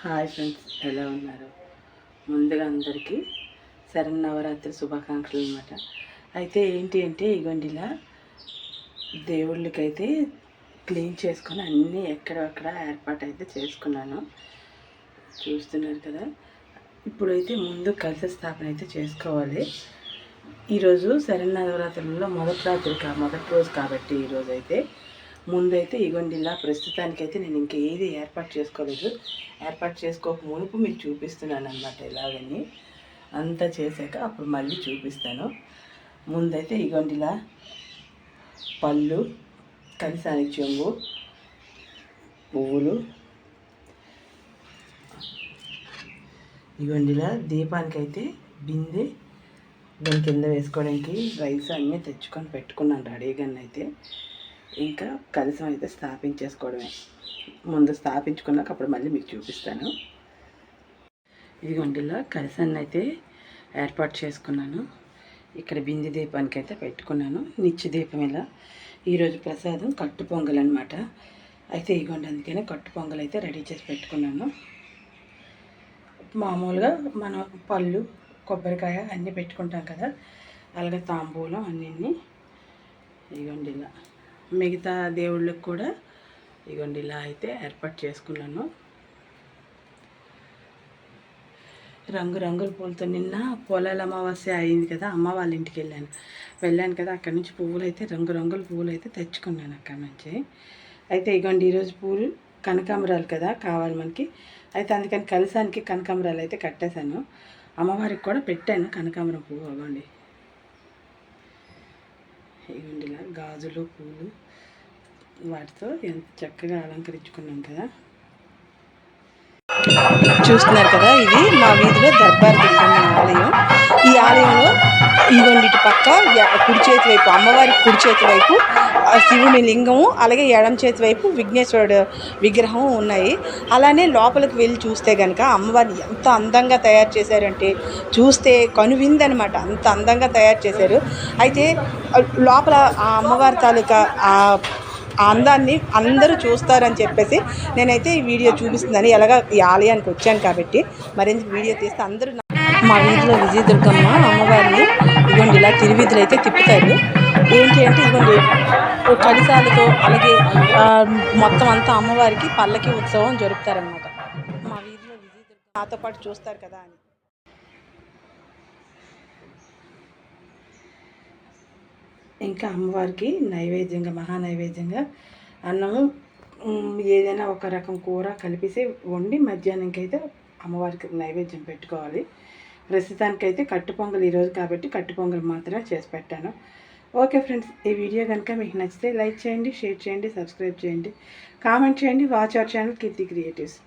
Hi friends, ఎలా ఉన్నారు? ముందుగా అందరికీ శరన్నవరాత్రి శుభాకాంక్షలు అనమాట. అయితే ఏంటి అంటే ఇగోండి ఇలా దేవుళ్ళకైతే క్లీన్ చేసుకొని అన్నీ ఎక్కడక్కడ ఏర్పాటు అయితే చేసుకున్నాను. చూస్తున్నారు కదా. ఇప్పుడైతే ముందు కలశ స్థాపన అయితే చేసుకోవాలి. ఈరోజు శరన్నవరాత్రులలో మొదటి రోజు కాబట్టి ఈరోజు అయితే ముందైతే ఇగోండి ఇలా ప్రస్తుతానికైతే నేను ఇంకేది ఏర్పాటు చేసుకోలేదు. ఏర్పాటు చేసుకోక మునుపు మీకు చూపిస్తున్నాను అనమాట. ఇలాగని అంతా చేశాక అప్పుడు మళ్ళీ చూపిస్తాను. ముందైతే ఇగోండి ఇలా పళ్ళు, కలిసానికి చెంబు, పువ్వులు, ఇగోండి ఇలా దీపానికైతే బిందె, దాని కింద వేసుకోవడానికి రైస్ అన్నీ తెచ్చుకొని పెట్టుకున్నాను రెడీగా. అయితే ఇంకా కలశం అయితే స్థాపించేసుకోవడమే. ముందు స్థాపించుకున్నాక అప్పుడు మళ్ళీ మీకు చూపిస్తాను. ఇదిగోండి ఇలా కలశాన్ని అయితే ఏర్పాటు చేసుకున్నాను. ఇక్కడ బింది దీపానికి అయితే పెట్టుకున్నాను. నిత్య దీపం ఇలా. ఈరోజు ప్రసాదం కట్టు పొంగల్ అనమాట. అయితే ఇదిగోండి అందుకనే కట్టు పొంగల్ అయితే రెడీ చేసి పెట్టుకున్నాను. మామూలుగా మనం పళ్ళు, కొబ్బరికాయ అన్నీ పెట్టుకుంటాం కదా, అలాగే తాంబూలం అన్నీ ఇదిగోండి ఇలా. మిగతా దేవుళ్ళకి కూడా ఇగోండి ఇలా అయితే ఏర్పాటు చేసుకున్నాను. రంగురంగుల పూలతో నిన్న పొలాల అమావాస్య అయింది కదా, అమ్మ వాళ్ళ ఇంటికి వెళ్ళాను కదా, అక్కడి నుంచి పువ్వులు అయితే రంగురంగుల పువ్వులు అయితే తెచ్చుకున్నాను అక్కడి నుంచి. అయితే ఇగోండి ఈరోజు పూలు కనకాంబరాలు కదా కావాలి మనకి. అయితే అందుకని కలశానికి కనకాంబరాలు అయితే కట్టేశాను. అమ్మవారికి కూడా పెట్టాను కనకాంబరం పువ్వు. అవ్వండి ఇవ్వండి ఇలా గాజులు, పూలు వాటితో ఎంత చక్కగా అలంకరించుకున్నాం కదా. చూస్తున్నారు కదా, ఇది మా వీధిలో దర్బార్ దుర్గమ్మ ఆలయం. ఈ ఆలయంలో ఇదిగోండి ఇటు పక్క కుడి చేతి వైపు అమ్మవారి కుడి చేతి వైపు శివుని లింగము, అలాగే ఎడం చేతి వైపు విఘ్నేశ్వరుడు విగ్రహం ఉన్నాయి. అలానే లోపలికి వెళ్ళి చూస్తే కనుక అమ్మవారిని ఎంత అందంగా తయారు చేశారంటే చూస్తే కనువిందనమాట. అంత అందంగా తయారు చేశారు. అయితే లోపల ఆ అమ్మవారి తాలూకా ఆ అందాన్ని అందరూ చూస్తారని చెప్పేసి నేనైతే ఈ వీడియో చూపిస్తుందని, ఎలాగా ఈ ఆలయానికి వచ్చాను కాబట్టి మరెందుకు వీడియో తీస్తే అందరూ. మా వీధిలో విజయదుర్గమ్మ అమ్మవారిని ఇదిగోండి ఇలా తిరువీధులు అయితే తిప్పుతారు. ఏంటి అంటే ఇదిగోండి కడిసాలతో, అలాగే మొత్తం అంతా అమ్మవారికి పల్లకి ఉత్సవం జరుపుతారనమాట. మా వీధిలో విజయదుర్గమ్మ నాతో పాటు చూస్తారు కదా అని. ఇంకా అమ్మవారికి నైవేద్యంగా, మహానైవేద్యంగా అన్నము ఏదైనా ఒక రకం కూర కలిపేసి వండి మధ్యాహ్నంకి అయితే అమ్మవారికి నైవేద్యం పెట్టుకోవాలి. ప్రస్తుతానికైతే కట్టు పొంగల్ ఈరోజు కాబట్టి కట్టు పొంగల్ మాత్రమే చేసి పెట్టాను. ఓకే ఫ్రెండ్స్, ఈ వీడియో కనుక మీకు నచ్చితే లైక్ చేయండి, షేర్ చేయండి, సబ్స్క్రైబ్ చేయండి, కామెంట్ చేయండి. Watch our channel Keerthi creatives.